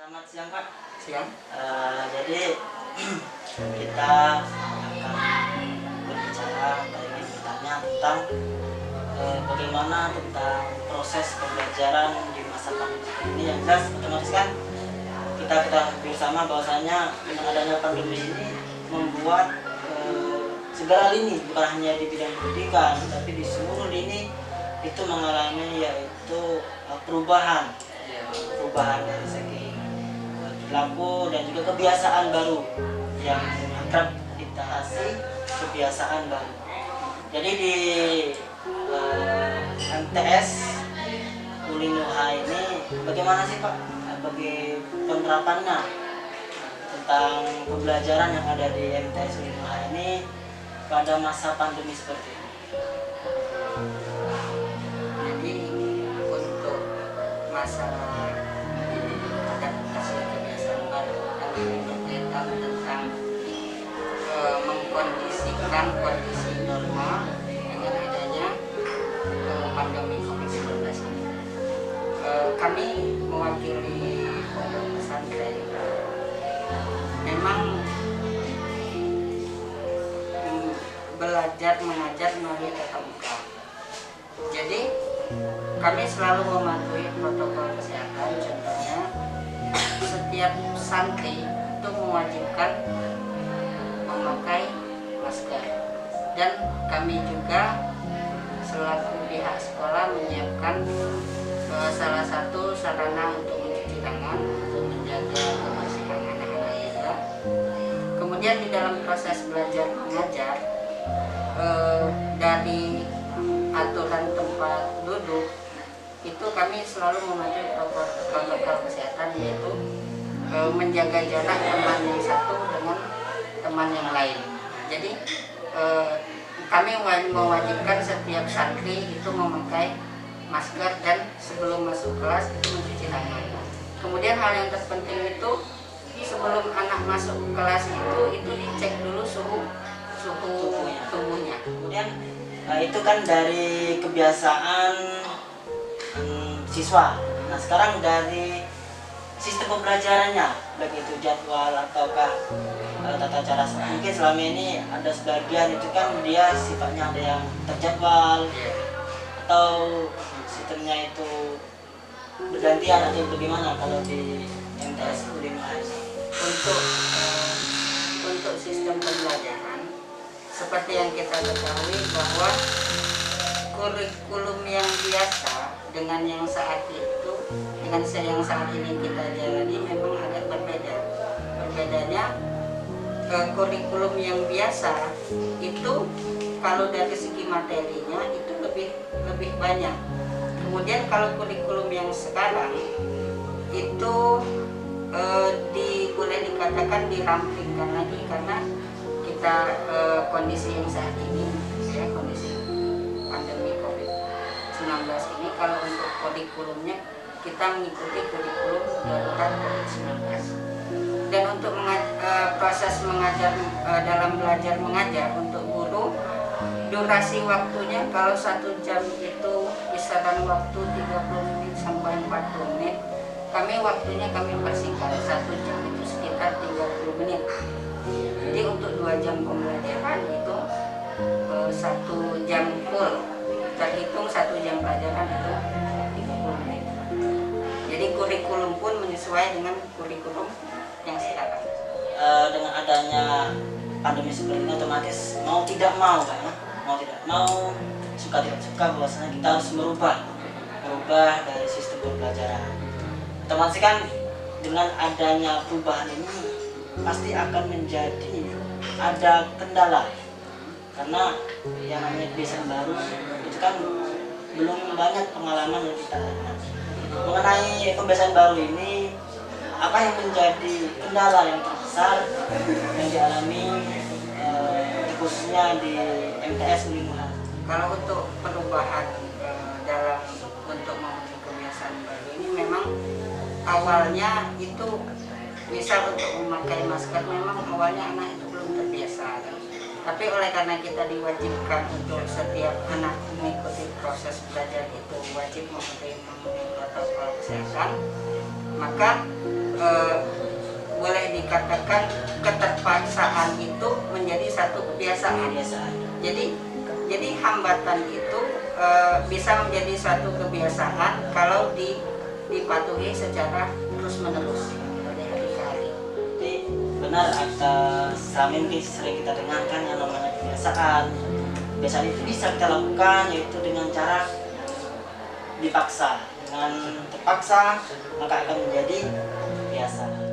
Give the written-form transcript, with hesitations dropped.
Selamat siang Pak. Siang. Jadi kita akan berbicara atau ingin bertanya tentang bagaimana tentang proses pembelajaran di masa pandemi ini. Yang jelas otomatis kan kita ketahui bersama bahwasanya dengan adanya pandemi ini membuat segala lini, bukan hanya di bidang pendidikan tapi di seluruh lini itu mengalami yaitu perubahan dari segi perilaku dan juga kebiasaan baru yang akrab ditahasi kebiasaan baru. Jadi di MTS Ulinuha ini bagaimana sih Pak bagi penerapannya tentang pembelajaran yang ada di MTS Ulinuha ini pada masa pandemi seperti ini? Jadi untuk masalah adaptasi kebiasaan baru kami berkaitan tentang mengkondisikan kondisi normal dengan adanya pandemi COVID-19 ini. Kami mewakili pondok pesantren memang belajar mengajar melalui tatap muka. Jadi kami selalu mematuhi protokol kesehatan. Contohnya setiap santri itu mewajibkan memakai masker, dan kami juga selaku pihak sekolah menyiapkan salah satu sarana untuk mencuci tangan untuk menjaga kebersihan anak-anak juga. Kemudian di dalam proses belajar mengajar dari aturan tempat duduk itu kami selalu mematuhi protokol kesehatan, yaitu menjaga jarak teman yang satu dengan teman yang lain. Jadi kami mewajibkan setiap santri itu memakai masker dan sebelum masuk kelas itu mencuci tangan. Kemudian hal yang terpenting itu sebelum anak masuk kelas itu dicek dulu suhu tubuhnya. Kemudian itu kan dari kebiasaan siswa. Nah sekarang dari sistem pembelajarannya, baik itu jadwal ataukah tata cara, mungkin selama ini ada sebagian itu kan dia sifatnya ada yang terjadwal atau sistemnya itu bergantian atau bagaimana kalau di MTS Ulinuha? Untuk sistem pembelajaran seperti yang kita ketahui bahwa kurikulum yang biasa dengan yang saat itu, dengan yang saat ini kita jalani memang agak berbeda. Perbedaannya kurikulum yang biasa itu kalau dari segi materinya itu lebih banyak. Kemudian kalau kurikulum yang sekarang itu boleh dikatakan dirampingkan lagi karena kita kondisi yang saat ini, ya, kondisi pandemi COVID-19 ini, kalau untuk kurikulumnya kita mengikuti kurikulum darurat COVID-19. Dan untuk proses mengajar dalam belajar mengajar untuk guru, durasi waktunya kalau 1 jam itu kisaran waktu 30 menit sampai 40 menit. Kami persingkat, 1 jam itu sekitar 30 menit. Jadi untuk 2 jam pembelajaran itu 1 jam full, terhitung 1 jam pelajaran itu 30 menit. Jadi kurikulum pun menyesuaikan dengan kurikulum yang sekarang. Dengan adanya pandemi seperti ini otomatis mau tidak mau kan, mau tidak mau, suka tidak suka, bahwasanya kita harus merubah dari sistem pembelajaran. Otomatis kan dengan adanya perubahan ini pasti akan menjadi ada kendala, karena yang namanya kebiasaan baru itu kan belum banyak pengalaman yang kita lihat. Mengenai kebiasaan baru ini, apa yang menjadi kendala yang terbesar yang dialami khususnya di MTS Ulinuha? Kalau untuk perubahan dalam untuk memenuhi kebiasaan baru ini, memang awalnya itu misal untuk memakai masker, memang awalnya anak itu belum terbiasa kan? Tapi oleh karena kita diwajibkan untuk setiap anak mengikuti proses belajar itu wajib memenuhi protokol kesehatan, maka boleh dikatakan keterpaksaan itu menjadi satu kebiasaan. Jadi hambatan itu bisa menjadi suatu kebiasaan kalau dipatuhi secara terus-menerus dari hari ke hari. Jadi benar selama ini sering kita dengarkan yang namanya kebiasaan. Kebiasaan itu bisa kita lakukan yaitu dengan cara dipaksa. Dengan terpaksa maka akan menjadi biasa.